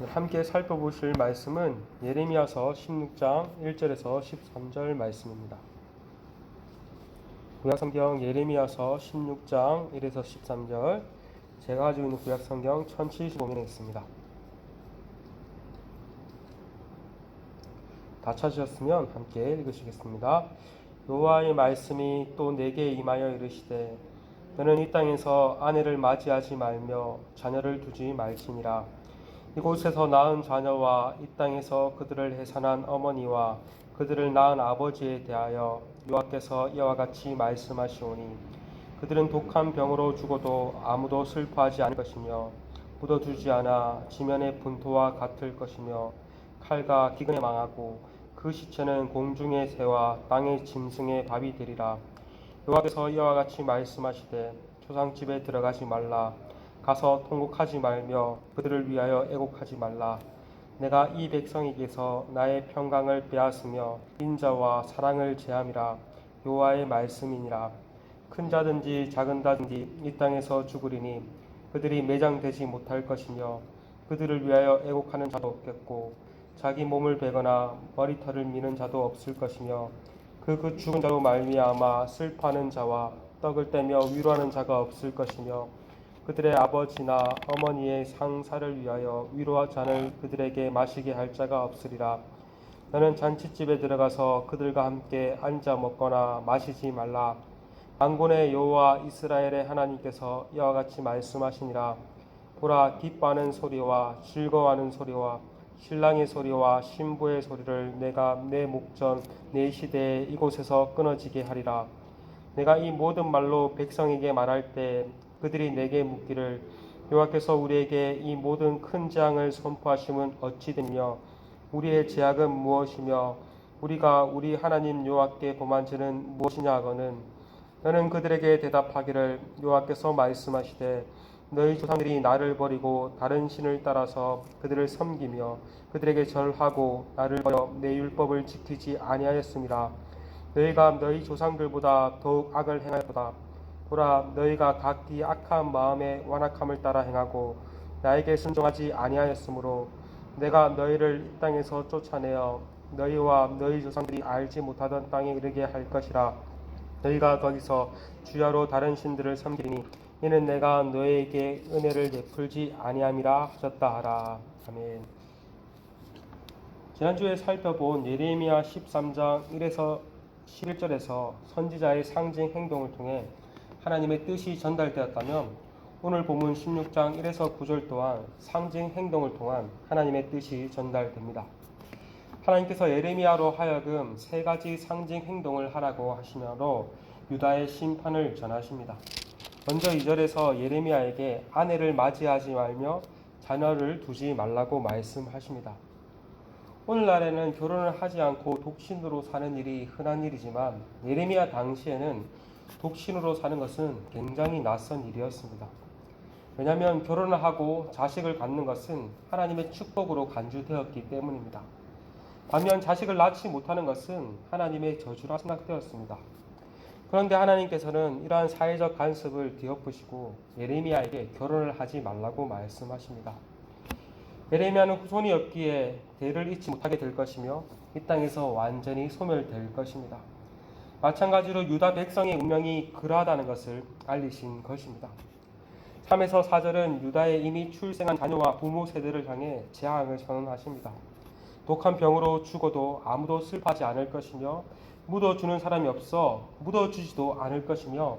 함께 살펴보실 말씀은 예레미야서 16장 1절에서 13절 말씀입니다. 구약성경 예레미야서 16장 1에서 13절, 제가 가지고 있는 구약성경 1075면에 있습니다. 다 찾으셨으면 함께 읽으시겠습니다. 여호와의 말씀이 또 내게 임하여 이르시되, 너는 이 땅에서 아내를 맞이하지 말며 자녀를 두지 말지니라. 이곳에서 낳은 자녀와 이 땅에서 그들을 해산한 어머니와 그들을 낳은 아버지에 대하여 여호와께서 이와 같이 말씀하시오니, 그들은 독한 병으로 죽어도 아무도 슬퍼하지 않을 것이며 묻어두지 않아 지면의 분토와 같을 것이며 칼과 기근에 망하고 그 시체는 공중의 새와 땅의 짐승의 밥이 되리라. 여호와께서 이와 같이 말씀하시되, 조상집에 들어가지 말라. 가서 통곡하지 말며 그들을 위하여 애곡하지 말라. 내가 이 백성에게서 나의 평강을 빼앗으며 인자와 사랑을 제함이라. 여호와의 말씀이니라. 큰 자든지 작은 자든지 이 땅에서 죽으리니 그들이 매장되지 못할 것이며 그들을 위하여 애곡하는 자도 없겠고 자기 몸을 베거나 머리털을 미는 자도 없을 것이며 그 죽은 자로 말미암아 슬퍼하는 자와 떡을 떼며 위로하는 자가 없을 것이며 그들의 아버지나 어머니의 상사를 위하여 위로와 잔을 그들에게 마시게 할 자가 없으리라. 너는 잔치집에 들어가서 그들과 함께 앉아 먹거나 마시지 말라. 만군의 여호와 이스라엘의 하나님께서 이와 같이 말씀하시니라. 보라, 기뻐하는 소리와 즐거워하는 소리와 신랑의 소리와 신부의 소리를 내가 내 목전 내 시대에 이곳에서 끊어지게 하리라. 내가 이 모든 말로 백성에게 말할 때 그들이 내게 묻기를, 여호와께서 우리에게 이 모든 큰 재앙을 선포하심은 어찌 되며 우리의 죄악은 무엇이며 우리가 우리 하나님 여호와께 범한 죄는 무엇이냐 하거늘, 너는 그들에게 대답하기를, 여호와께서 말씀하시되, 너희 조상들이 나를 버리고 다른 신을 따라서 그들을 섬기며 그들에게 절하고 나를 버려 내 율법을 지키지 아니하였음이라. 너희가 너희 조상들보다 더욱 악을 행하였도다. 보라, 너희가 각기 악한 마음의 완악함을 따라 행하고 나에게 순종하지 아니하였으므로 내가 너희를 이 땅에서 쫓아내어 너희와 너희 조상들이 알지 못하던 땅에 이르게 할 것이라. 너희가 거기서 주야로 다른 신들을 섬기리니 이는 내가 너희에게 은혜를 베풀지 아니함이라 하셨다 하라. 아멘. 지난주에 살펴본 예레미야 13장 1에서 11절에서 선지자의 상징 행동을 통해 하나님의 뜻이 전달되었다면, 오늘 본문 16장 1에서 9절 또한 상징 행동을 통한 하나님의 뜻이 전달됩니다. 하나님께서 예레미야로 하여금 세 가지 상징 행동을 하라고 하시므로 유다의 심판을 전하십니다. 먼저 2절에서 예레미야에게 아내를 맞이하지 말며 자녀를 두지 말라고 말씀하십니다. 오늘날에는 결혼을 하지 않고 독신으로 사는 일이 흔한 일이지만 예레미야 당시에는 독신으로 사는 것은 굉장히 낯선 일이었습니다. 왜냐하면 결혼을 하고 자식을 갖는 것은 하나님의 축복으로 간주되었기 때문입니다. 반면 자식을 낳지 못하는 것은 하나님의 저주라 생각되었습니다. 그런데 하나님께서는 이러한 사회적 간섭을 뒤엎으시고 예레미야에게 결혼을 하지 말라고 말씀하십니다. 예레미야는 후손이 없기에 대를 잇지 못하게 될 것이며 이 땅에서 완전히 소멸될 것입니다. 마찬가지로 유다 백성의 운명이 그러하다는 것을 알리신 것입니다. 3에서 4절은 유다의 이미 출생한 자녀와 부모 세대를 향해 재앙을 선언하십니다. 독한 병으로 죽어도 아무도 슬퍼하지 않을 것이며 묻어주는 사람이 없어 묻어주지도 않을 것이며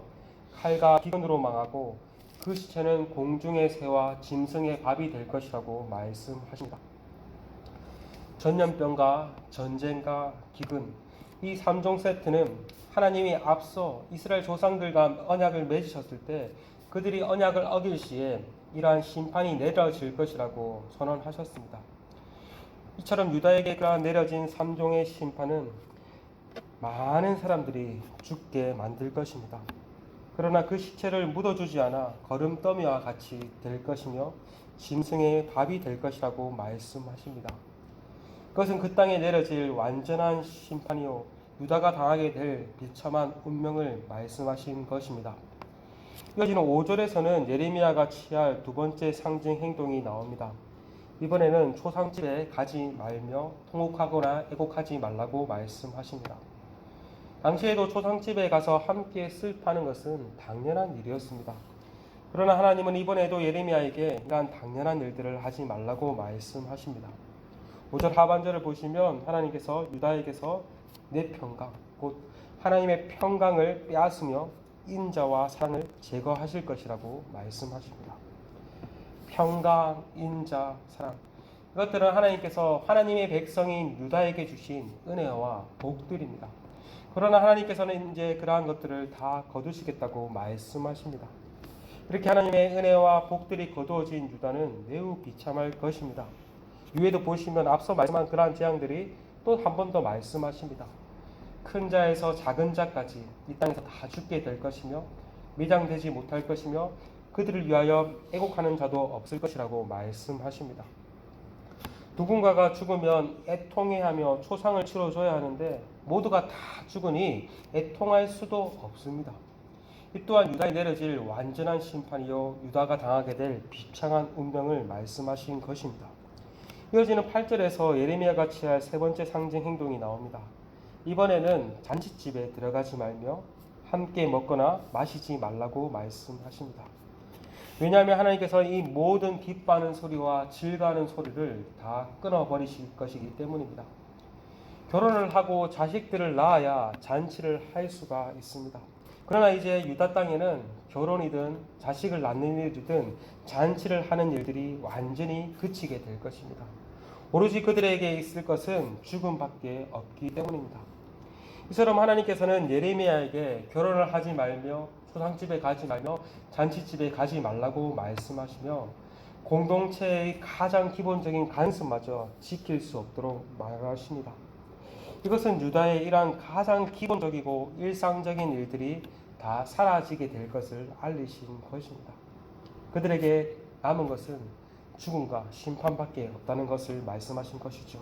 칼과 기근으로 망하고 그 시체는 공중의 새와 짐승의 밥이 될 것이라고 말씀하십니다. 전염병과 전쟁과 기근, 이 3종 세트는 하나님이 앞서 이스라엘 조상들과 언약을 맺으셨을 때 그들이 언약을 어길 시에 이러한 심판이 내려질 것이라고 선언하셨습니다. 이처럼 유다에게 내려진 3종의 심판은 많은 사람들이 죽게 만들 것입니다. 그러나 그 시체를 묻어주지 않아 거름더미와 같이 될 것이며 짐승의 밥이 될 것이라고 말씀하십니다. 그것은 그 땅에 내려질 완전한 심판이요 유다가 당하게 될 비참한 운명을 말씀하신 것입니다. 이어지는 5절에서는 예레미야가 취할 두 번째 상징 행동이 나옵니다. 이번에는 초상집에 가지 말며 통곡하거나 애곡하지 말라고 말씀하십니다. 당시에도 초상집에 가서 함께 슬퍼하는 것은 당연한 일이었습니다. 그러나 하나님은 이번에도 예레미야에게 이러한 당연한 일들을 하지 말라고 말씀하십니다. 5절 하반절을 보시면 하나님께서 유다에게서 내 평강, 곧 하나님의 평강을 빼앗으며 인자와 사랑을 제거하실 것이라고 말씀하십니다. 평강, 인자, 사랑, 이것들은 하나님께서 하나님의 백성인 유다에게 주신 은혜와 복들입니다. 그러나 하나님께서는 이제 그러한 것들을 다 거두시겠다고 말씀하십니다. 이렇게 하나님의 은혜와 복들이 거두어진 유다는 매우 비참할 것입니다. 위에도 보시면 앞서 말씀한 그러한 재앙들이 또 한 번 더 말씀하십니다. 큰 자에서 작은 자까지 이 땅에서 다 죽게 될 것이며 매장되지 못할 것이며 그들을 위하여 애곡하는 자도 없을 것이라고 말씀하십니다. 누군가가 죽으면 애통해하며 초상을 치러줘야 하는데 모두가 다 죽으니 애통할 수도 없습니다. 이 또한 유다에 내려질 완전한 심판이요 유다가 당하게 될 비참한 운명을 말씀하신 것입니다. 이어지는 8절에서 예레미야가 취할 세 번째 상징 행동이 나옵니다. 이번에는 잔치집에 들어가지 말며 함께 먹거나 마시지 말라고 말씀하십니다. 왜냐하면 하나님께서 이 모든 기뻐하는 소리와 즐거워하는 소리를 다 끊어버리실 것이기 때문입니다. 결혼을 하고 자식들을 낳아야 잔치를 할 수가 있습니다. 그러나 이제 유다 땅에는 결혼이든 자식을 낳는 일이든 잔치를 하는 일들이 완전히 그치게 될 것입니다. 오로지 그들에게 있을 것은 죽음밖에 없기 때문입니다. 이처럼 하나님께서는 예레미야에게 결혼을 하지 말며 초상집에 가지 말며 잔치집에 가지 말라고 말씀하시며 공동체의 가장 기본적인 관습마저 지킬 수 없도록 말하십니다. 이것은 유다의 이러한 가장 기본적이고 일상적인 일들이 다 사라지게 될 것을 알리신 것입니다. 그들에게 남은 것은 죽음과 심판밖에 없다는 것을 말씀하신 것이죠.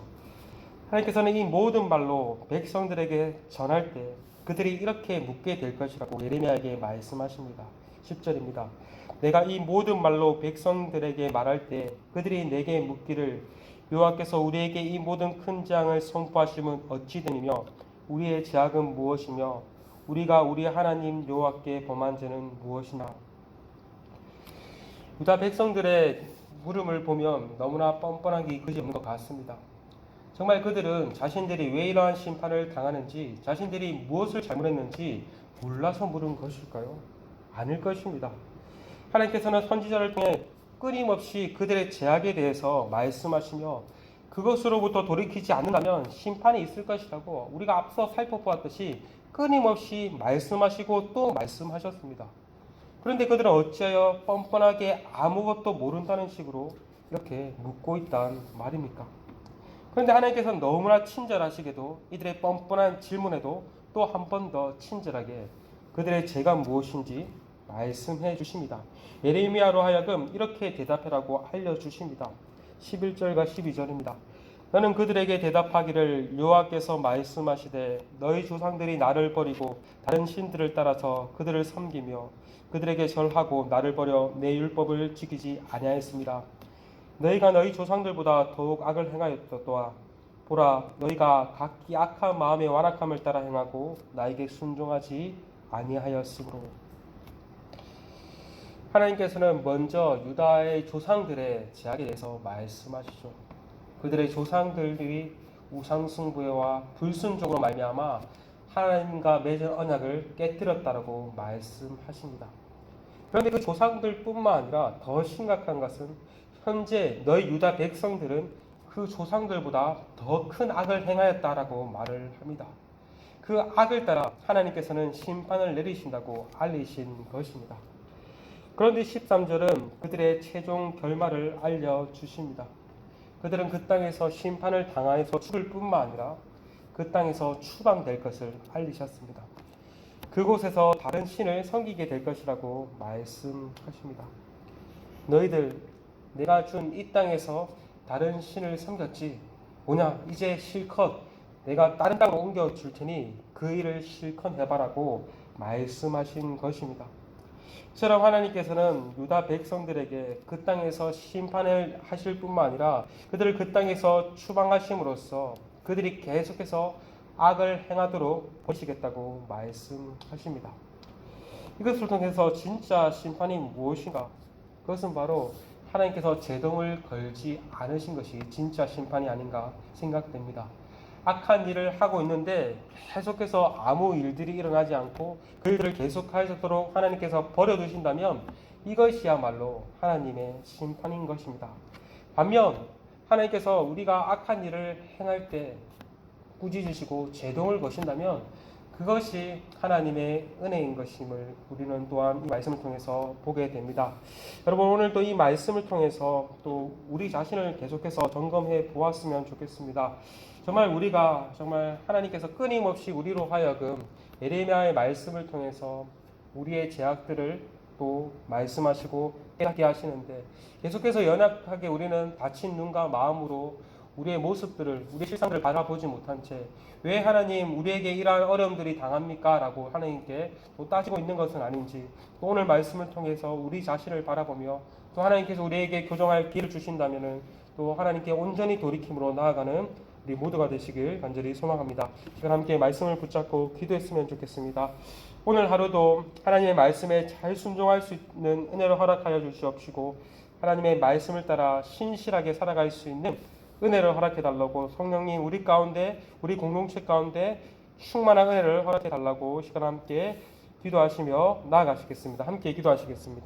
하나님께서는 이 모든 말로 백성들에게 전할 때 그들이 이렇게 묻게 될 것이라고 예레미야에게 말씀하십니다. 10절입니다. 내가 이 모든 말로 백성들에게 말할 때 그들이 내게 묻기를 여호와께서 우리에게 이 모든 큰 재앙을 선포하심은 어찌 되니며 우리의 죄악은 무엇이며 우리가 우리 하나님 여호와께 범한 죄는 무엇이나. 유다 백성들의 물음을 보면 너무나 뻔뻔하기 그지없는 것 같습니다. 정말 그들은 자신들이 왜 이러한 심판을 당하는지, 자신들이 무엇을 잘못했는지 몰라서 물은 것일까요? 아닐 것입니다. 하나님께서는 선지자를 통해 끊임없이 그들의 죄악에 대해서 말씀하시며 그것으로부터 돌이키지 않는다면 심판이 있을 것이라고 우리가 앞서 살펴보았듯이 끊임없이 말씀하시고 또 말씀하셨습니다. 그런데 그들은 어찌하여 뻔뻔하게 아무것도 모른다는 식으로 이렇게 묻고 있단 말입니까? 그런데 하나님께서는 너무나 친절하시게도 이들의 뻔뻔한 질문에도 또 한 번 더 친절하게 그들의 죄가 무엇인지 말씀해 주십니다. 예레미야로 하여금 이렇게 대답하라고 알려주십니다. 11절과 12절입니다. 너는 그들에게 대답하기를 여호와께서 말씀하시되 너희 조상들이 나를 버리고 다른 신들을 따라서 그들을 섬기며 그들에게 절하고 나를 버려 내 율법을 지키지 아니하였습니다. 너희가 너희 조상들보다 더욱 악을 행하였도다. 보라, 너희가 각기 악한 마음의 완악함을 따라 행하고 나에게 순종하지 아니하였으므로. 하나님께서는 먼저 유다의 조상들의 죄악에 대해서 말씀하시죠. 그들의 조상들이 우상숭배와 불순종으로 말미암아 하나님과 맺은 언약을 깨뜨렸다라고 말씀하십니다. 그런데 그 조상들뿐만 아니라 더 심각한 것은 현재 너희 유다 백성들은 그 조상들보다 더 큰 악을 행하였다라고 말을 합니다. 그 악을 따라 하나님께서는 심판을 내리신다고 알리신 것입니다. 그런데 13절은 그들의 최종 결말을 알려주십니다. 그들은 그 땅에서 심판을 당하여서 죽을 뿐만 아니라 그 땅에서 추방될 것을 알리셨습니다. 그곳에서 다른 신을 섬기게 될 것이라고 말씀하십니다. 너희들 내가 준 이 땅에서 다른 신을 섬겼지 뭐냐 이제 실컷 내가 다른 땅으로 옮겨줄 테니 그 일을 실컷 해봐라고 말씀하신 것입니다. 이처럼 하나님께서는 유다 백성들에게 그 땅에서 심판을 하실 뿐만 아니라 그들을 그 땅에서 추방하심으로써 그들이 계속해서 악을 행하도록 보시겠다고 말씀하십니다. 이것을 통해서 진짜 심판이 무엇인가? 그것은 바로 하나님께서 제동을 걸지 않으신 것이 진짜 심판이 아닌가 생각됩니다. 악한 일을 하고 있는데 계속해서 아무 일들이 일어나지 않고 그 일들을 계속하도록 하나님께서 버려두신다면 이것이야말로 하나님의 심판인 것입니다. 반면 하나님께서 우리가 악한 일을 행할 때 꾸짖으시고 제동을 거신다면 그것이 하나님의 은혜인 것임을 우리는 또한 이 말씀을 통해서 보게 됩니다. 여러분, 오늘 또 이 말씀을 통해서 또 우리 자신을 계속해서 점검해 보았으면 좋겠습니다. 정말 우리가 정말 하나님께서 끊임없이 우리로 하여금 예레미야의 말씀을 통해서 우리의 죄악들을 또 말씀하시고 깨닫게 하시는데 계속해서 연약하게 우리는 닫힌 눈과 마음으로 우리의 모습들을, 우리의 실상들을 바라보지 못한 채 왜 하나님 우리에게 이러한 어려움들이 당합니까? 라고 하나님께 또 따지고 있는 것은 아닌지, 또 오늘 말씀을 통해서 우리 자신을 바라보며 또 하나님께서 우리에게 교정할 기회를 주신다면 또 하나님께 온전히 돌이킴으로 나아가는 우리 모두가 되시길 간절히 소망합니다. 시간 함께 말씀을 붙잡고 기도했으면 좋겠습니다. 오늘 하루도 하나님의 말씀에 잘 순종할 수 있는 은혜를 허락하여 주시옵시고 하나님의 말씀을 따라 신실하게 살아갈 수 있는 은혜를 허락해 달라고 성령님 우리 가운데, 우리 공동체 가운데 충만한 은혜를 허락해 달라고 시간 함께 기도하시며 나아가시겠습니다. 함께 기도하시겠습니다.